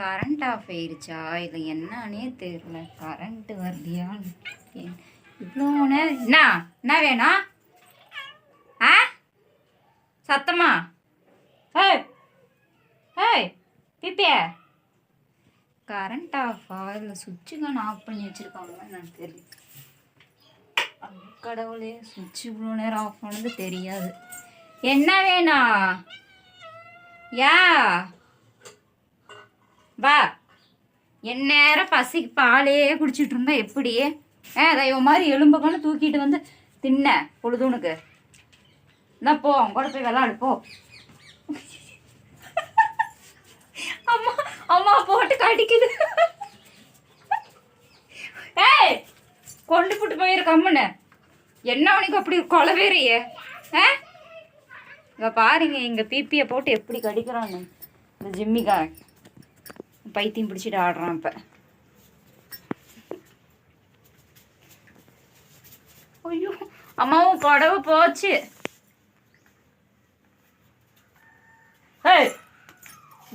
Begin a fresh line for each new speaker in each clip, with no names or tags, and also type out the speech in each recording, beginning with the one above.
Current off ஆயிடுச்சா இல்லை என்னன்னே தெரியல. கரண்ட் வரலையா இவ்வளோ நேரம்? என்ன வேணும்? ஆ சத்தமா? ஏய் ஏய் பிப்பிய கரண்ட் ஆஃபா இல்லை சுவிட்சுக்கான ஆஃப் பண்ணி வச்சுருக்காங்களா எனக்கு தெரியல. கடவுளே, சுவிட்சு இவ்வளோ நேரம் ஆஃப் பண்ணது தெரியாது. என்ன வேணும்? யா வா. என் நேரம் பசிக்கு பாலே குடிச்சிட்டு இருந்தா எப்படி? அதையோ மாதிரி எலும்புக்கான தூக்கிட்டு வந்து தின்ன பொழுதுனுக்கு. என்ன போ, கூட போய் விளாடு போ. அம்மா அம்மா போட்டு கடிக்குது. ஏய் கொண்டு போட்டு போயிருக்கம்முன்னு என்ன உனக்கு அப்படி கொலவேறிய? இங்க பாருங்க, எங்க பிபியை போட்டு எப்படி கடிக்கிறான்னு. இந்த ஜிம்மிக்காரன் பைத்தியம் பிடிச்சிட்டு ஆடுறான். இப்ப ஐயோ அம்மாவும் புடவை போச்சு.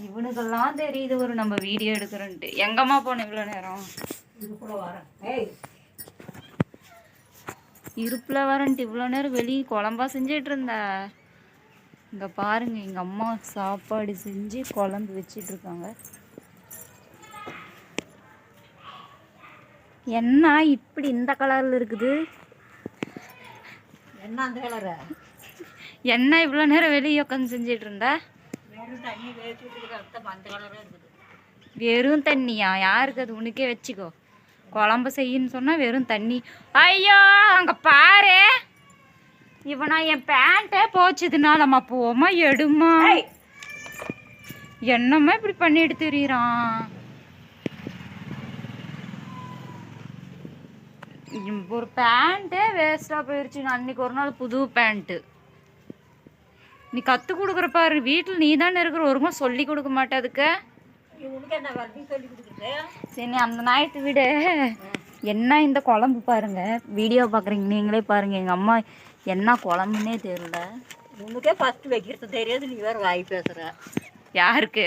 இவனுக்கெல்லாம் தெரியுது ஒரு நம்ம வீடியோ எடுக்கிறோன்ட்டு. எங்கம்மா போன இவ்வளோ நேரம்? இருப்புல வரன்ட்டு இவ்வளோ நேரம் வெளியே குழம்பா செஞ்சிட்டு இருந்தா. இங்க பாருங்க, எங்க அம்மா சாப்பாடு செஞ்சு குழம்பு வச்சிட்டு இருக்காங்க. என்ன இப்படி இந்த கலர்ல இருக்குது?
என்ன அந்த கலரு?
என்ன இவ்வளோ நேரம் வெளியே உட்காந்து செஞ்சிட்டு இருந்தா? வெறும் தண்ணியா? யாருக்கு அது? உனக்கே வச்சுக்கோ. குழம்பு செய்யன்னு சொன்னா வெறும் தண்ணி. ஐயோ அங்க பாரு, இவனா என் பேண்ட்டே போச்சதுனாலம்மா. போமா எடுமா. என்னம்மா இப்படி பண்ணிட்டு தெரியுறான்? ஒரு பேண்ட்டே வேஸ்டா போயிடுச்சு. அன்னைக்கு ஒரு நாள் புது பேண்ட்டு நீ கத்து கொடுக்குற பாரு. வீட்டில் நீ தானே இருக்கிற, ஒருமா சொல்லி கொடுக்க மாட்டேதுக்கு. சரி நீ அந்த நாயத்து விடு. என்ன இந்த குழம்பு பாருங்க, வீடியோ பார்க்குறீங்க நீங்களே பாருங்க. எங்கள் அம்மா என்ன குழம்புன்னே தெரியல.
உனக்கே ஃபர்ஸ்ட் வைக்கிறது தெரியாது, நீ வேற வாய் பேசுற.
யாருக்கு?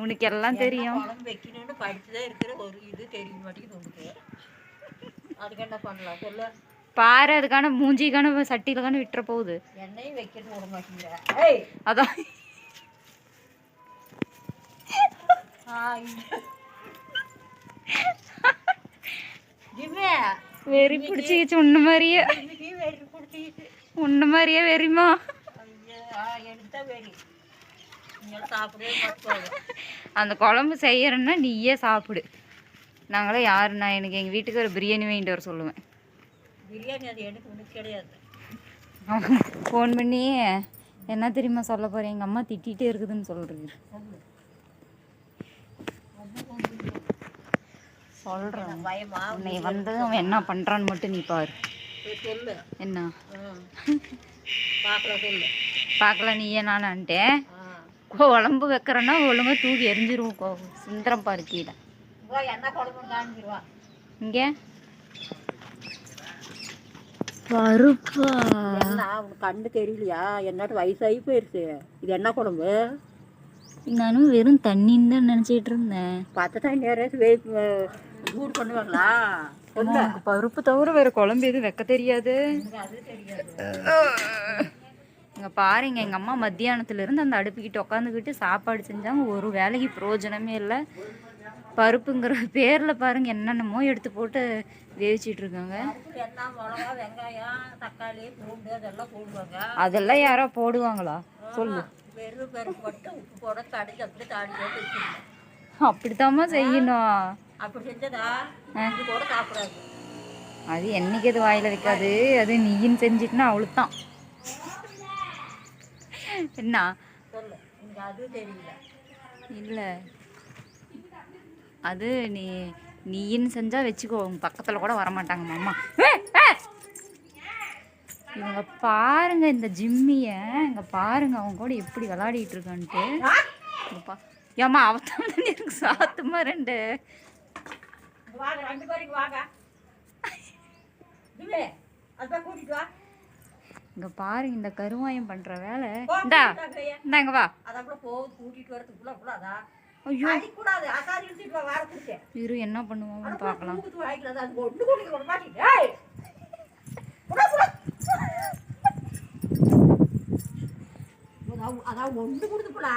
உனக்கு எல்லாம் தெரியும்.
குழம்பு வைக்கணும்னு படிச்சுதான் இருக்கிற, ஒரு இது தெரிய மாட்டேங்குது உனக்கு. அதுக்கு என்ன பண்ணலாம் சொல்லு
பாரு. அதுக்கான மூஞ்சிக்கான சட்டியில விட்டுற போகுது.
எண்ணெயும் வைக்கிறது விட மாட்டேங்கிற.
அதான் வெறி பிடிச்சிச்சு. உன்ன மாதிரியே வெறிமா. அந்த குழம்பு செய்யறேன்னா நீயே சாப்பிடு. நாங்களே யாரு? நான் எனக்கு எங்கள் வீட்டுக்கு ஒரு பிரியாணி வாங்கிட்டு வர சொல்லுவேன்.
பிரியாணி அது எனக்கு உனக்கு கிடையாது.
ஃபோன் பண்ணி என்ன தெரியுமா சொல்ல போகிறேன்? எங்கள் அம்மா திட்டிகிட்டே இருக்குதுன்னு சொல்கிறது. சொல்கிறேன்
பயமா?
உன்னை வந்ததும் அவன் என்ன பண்ணுறான்னு மட்டும் நீ பாரு.
சொல்லு
என்ன
பார்க்கலாம், சொல்லு
பார்க்கலாம். நீ ஏனான்ட்டேன் குழம்பு வைக்கிறேன்னா ஒழுங்காக தூக்கி எரிஞ்சிருவோம். சுந்தரம் பாரு கீழே.
என்ன குழம்பு காமிச்சிருவா
இங்கே பருப்பா?
என்ன உனக்கு கண்ணு தெரியலையா? என்னட்டு வயசாகி போயிடுச்சு. இது என்ன குழம்பு?
நானும் வெறும் தண்ணின்னு தான் நினச்சிட்டு இருந்தேன்.
பச்சை தண்ணி சூடு பண்ணுவாங்களா?
உனக்கு பருப்பு தவிர வேற குழம்பு எதுவும் வைக்க தெரியாது.
அது தெரியாது.
இங்கே பாருங்க, எங்கள் அம்மா மத்தியானத்துலேருந்து அந்த அடுப்புக்கிட்ட உட்காந்துக்கிட்டு சாப்பாடு செஞ்சாங்க. ஒரு வேலைக்கு பிரயோஜனமே இல்லை. பருப்புங்கிற பேரில் பாருங்க என்னென்னமோ எடுத்து போட்டு வேவிச்சிட்டு இருக்காங்க.
வெங்காயம், தக்காளி, பூண்டு அதெல்லாம் போடுவாங்க.
அதெல்லாம் யாரோ போடுவாங்களா சொல்லு?
வெறும் பருப்பு போட்டு உப்பு போட கடைச்சி அப்படி தாடி போட்டு வச்சுருந்தேன்.
அப்படித்தாம்மா செய்யணும்.
அப்படி செஞ்சதா இது கூட சாப்பிடாது.
அது என்னைக்கு அது வாயில வைக்காது. அது நீன்னு செஞ்சிட்டுனா அவ்வளோதான். என்ன
சொல்லு, எனக்கு அது தெரியல.
இல்லை அது நீன்னு செஞ்சால் வச்சுக்கோ, உங்க பக்கத்தில் கூட வரமாட்டாங்க அம்மா. இவங்க பாருங்க இந்த ஜிம்மியை. இங்கே பாருங்க அவங்க கூட எப்படி விளையாடிட்டு இருக்கான்ட்டு. ஏம்மா அவத்தான் எனக்கு சாத்துமா ரெண்டு. இங்க பாருங்க இந்த கருவாயம் பண்ற வேலை. இந்தாங்க வா.
அதான் போகுது கூட்டிட்டு வரதுக்குள்ள
ஐயோ
அடிக்கூடாது அசாரி எடுத்துட்டு வர கொடுத்தேன்
இரு என்ன பண்ணுவோம் பார்க்கலாம்.
வாங்கிக்கலாம் அது ஒன்று கொடுக்க விட மாட்டேங்க அதான் ஒன்று கொடுத்து போல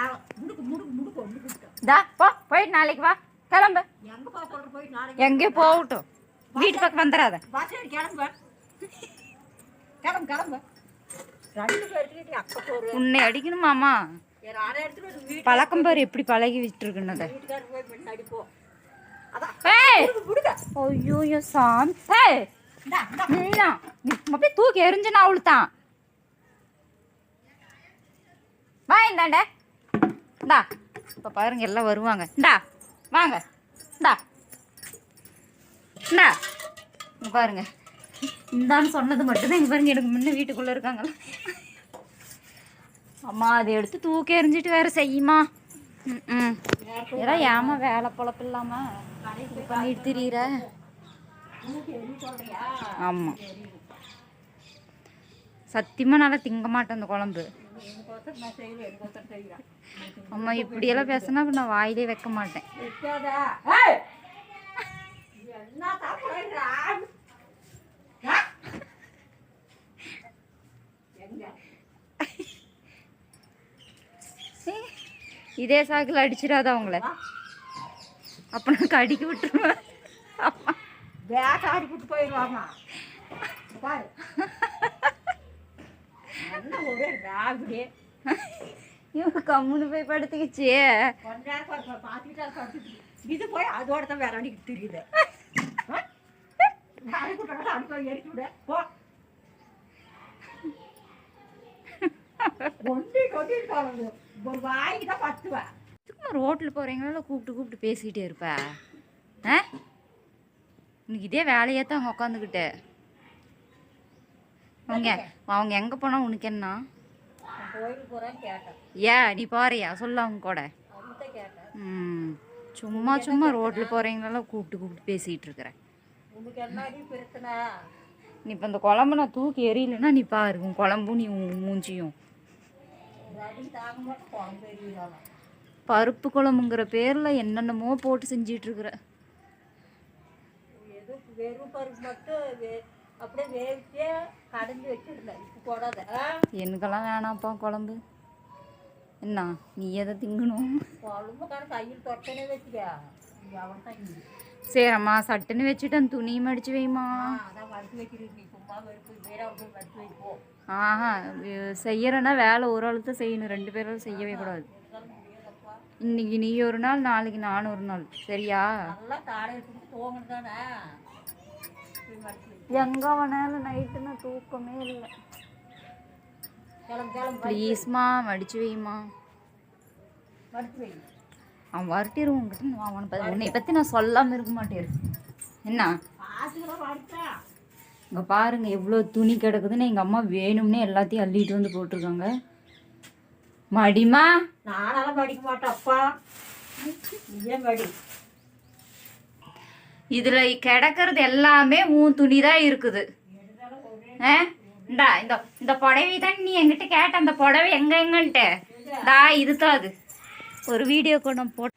முடுக்கு முடுக்கு முடுக்கு ஒன்று கொடுத்தேன்.
தா போ போயிட்டு நாளைக்கு வா கிளம்பு.
எங்கப்பா சொல்ற போயிட்டு நாளைக்கு
எங்கே போகட்டும் வீட்டு பக்கம் வந்துடாத.
பஸ் கிளம்பு கிளம்பு கிளம்பு 2 பேருக்கு அக்கா போரு
உன்னை அடிக்கணுமாமா?
யாரை எடுத்துட்டு வந்து வீட்டு
பழக்கம் பாரு எப்படி பழகி விட்டு இருக்குன்னத.
வீட்டுக்காரர் போய் பின்னாடி போ. அதான்
ஏய்
விடுங்க.
ஐயோ சாமி ஏய்
இந்தா இந்தா
நீயா நீ அப்படியே தூக்கி எரிஞ்சுனா அவளுதான். வா இந்தாண்ட இந்தா இப்போ பாருங்க எல்லாம் வருவாங்க. இந்தா வாங்க இந்தா இந்தா இங்க பாருங்க இந்தான்னு சொன்னது மட்டும்தான் இங்க பாருங்க எனக்கு முன்ன வீட்டுக்குள்ள இருக்காங்களா. அம்மா அதை எடுத்து தூக்கி எறிஞ்சிட்டு வேற செய்யுமா? ம் ஏதா ஏமா வேலை பொழப்பு இல்லாம இது பண்ணிட்டு திரியிற. ஆமாம் சத்தியமாக நல்லா திங்க மாட்டேன் அந்த குழம்பு. அம்மா இப்படியெல்லாம் பேசினா அப்போ நான் வாயிலே வைக்க மாட்டேன். இதே சாக்கில் அடிச்சிடாத அவங்கள, அப்போ நான் கடிக்க விட்டுருவேன்.
வேட்டாடி கூட்டு போயிடுவாமா பாரு என்ன ஒரே ராவிடே
இவங்க கம்முன்னு போய் படுத்துக்கிச்சு.
கொஞ்ச நேரம் பார்த்துக்கிட்டு இது போய் அதோட தான் வேற அடிக்கிட்டு தெரியுது. அடுப்ப எரிச்சு விட போ கொண்டு ஒரு வாய்க்கு தான் பத்துவேன்.
ரோட்டில் போகிறீங்களா கூப்பிட்டு கூப்பிட்டு பேசிக்கிட்டே இருப்ப? ஆ இன்னைக்கு இதே வேலையே தான் அவங்க உட்காந்துக்கிட்டு. அவங்க எங்கே போனால் உனக்கு என்ன?
கோயிலுக்கு போகிறேன்னு கேட்டேன்.
ஏன் நீ போறியா சொல்ல அவங்க கூட?
கேட்டேன்.
சும்மா சும்மா ரோட்டில் போகிறீங்களா கூப்பிட்டு கூப்பிட்டு பேசிகிட்டு இருக்கிறேன்.
உனக்கு என்னடி பிரச்சனை?
நீ இப்போ இந்த குழம்பு நான் தூக்கி எறியலைன்னா நீ பாரு உன் குழம்பும் நீ மூஞ்சியும். பருப்பு குழம்புங்கிற பேரில் என்னென்னமோ போட்டு செஞ்சிட்ருக்குற.
வெறும் பருப்பு மட்டும் அப்படியே வேவிச்சே கடைஞ்சி வச்சிருந்தேன். இப்போ போடாத.
எனக்கெல்லாம் வேணாம்ப்பா குழம்பு. என்ன நீ எதை திங்கணும்?
குழம்பு கையில் தொட்டனே வச்சுக்கா அவன் தான்.
சரிம்மா சட்டுன்னு வச்சுட்டு அந்த துணி மடிச்சு வைமா.
அதான் வறுத்து வைக்கிறீங்க நீ சும்மா வெறுப்பு வேற வறுத்து வைப்போம்.
ஆஹா செய்யறேன்னா வேலை ஒரு ஆள் தான் செய்யணும், 2 பேரும் செய்யவே கூடாது. இன்னைக்கு நீ ஒரு நாள் நாளைக்கு நானும் ஒரு நாள் சரியா?
நல்லா தாடை எடுத்து தூங்கணும் தானே.
எங்க வேணாலும் நைட்டுன்னா தூக்கமே இல்லை. ப்ளீஸ்மா மடிச்சு வைமா.
வறுத்து வை.
அவன் வரட்டிடுவோம் உங்ககிட்ட. அவனை உன்னை பற்றி நான் சொல்லாமல் இருக்க மாட்டேன். என்ன இங்கே பாருங்க எவ்வளோ துணி கிடக்குதுன்னு எங்கள் அம்மா வேணும்னே எல்லாத்தையும் அள்ளிட்டு வந்து போட்டிருக்காங்க. மடிமா
நானாலும் மடிக்க மாட்டேன் அப்பா. ஏன் மடி?
இதில் கிடக்கிறது எல்லாமே உன் துணி தான் இருக்குது. இந்தா இந்த இந்த புடவை தான் நீ என்கிட்ட கேட்ட. அந்த புடவை எங்கன்ட்டு தா இது தான் அது. ஒரு வீடியோ கூட போட்டு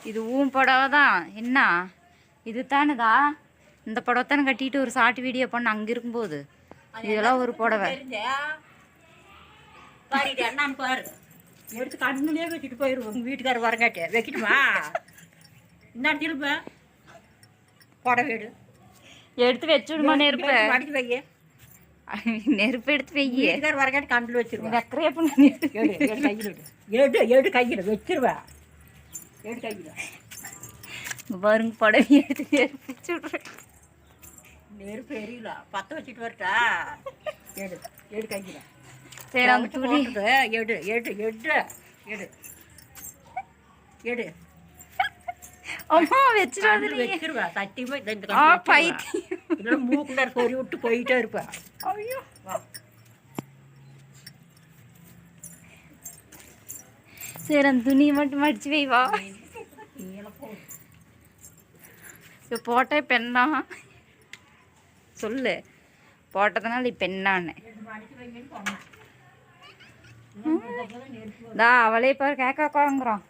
இது உன் புடவை தான். என்ன இது தானேதா? இந்த புடவை தானே கட்டிட்டு ஒரு ஷார்ட் வீடியோ பண்ண அங்கே இருக்கும்போது. இதெல்லாம் ஒரு புடவை.
என்னன்னு பாரு எடுத்து கண்ணுலேயே வச்சுட்டு போயிடுவோம். உங்கள் வீட்டுக்காரர் வரங்காட்டே வைக்கணுமா? என்ன திரும்ப புடவை
எடுத்து வச்சுடுமா? நெருப்பு
அடிச்சு வைய.
நெருப்பு எடுத்து வைய.
வீட்டுக்காரர் வரங்காட்டி கண்ணில் வச்சிருவேன்.
வெக்கறையா பண்ண
எடு கையில் வச்சிருவேன். எடு கையில்
பாருங்க புடவை எடுத்து நெருப்பு வச்சு விட்றேன்.
நெருப்பு எரியல பற்ற வச்சுட்டு வரட்டா? எடு எடு கையில்.
சரி அவங்க துணி
எடு எடு எடு எடு எடு.
அம்மா வச்சிடாது.
வச்சிருவேன் சத்தியமா.
இந்த
மூக்குள்ள சொறி விட்டு போயிட்டே இருப்பேன்.
ஐயோ சரி அந்த துணியை மட்டும் மடிச்சு வை வா. இப்போ போட்டே பெண்ணா சொல்லு. போட்டதுனால இப்போ என்னான்னு அவளே இப்போ கேட்க உட்காங்குறோம்.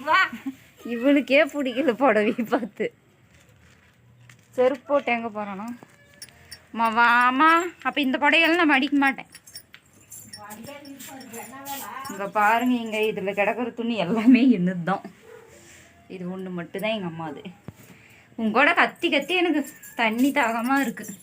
வா.
இவளுக்கே பிடிக்கல புடவையை பார்த்து. செருப்பு போட்டு எங்கே போகிறானோ அம்மா வாமா. அப்போ இந்த புடவையெல்லாம் நான் மடிக்க மாட்டேன். இங்கே பாருங்க, இங்கே இதில் கிடக்கிற துணி எல்லாமே என்னது தான். இது ஒன்று மட்டும்தான் எங்கள் அம்மா. அது உங்களோட கத்தி கத்தி எனக்கு தண்ணி தாகமாக இருக்குது.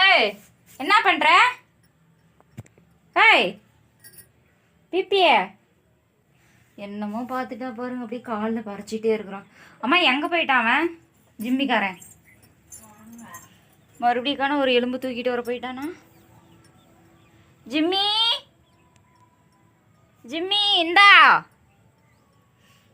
ஏய், என்ன பண்ற? ஏய் பிப்பிய என்னமோ பார்த்துட்டா பாருங்க, அப்படியே காலில் பறிச்சிட்டே இருக்கிறான். அம்மா எங்கே போயிட்டான் அவன்? ஜிம்மிக்காரன் மறுபடியும் ஒரு எலும்பு தூக்கிட்டு வர போயிட்டானா? ஜிம்மி, ஜிம்மி இந்தா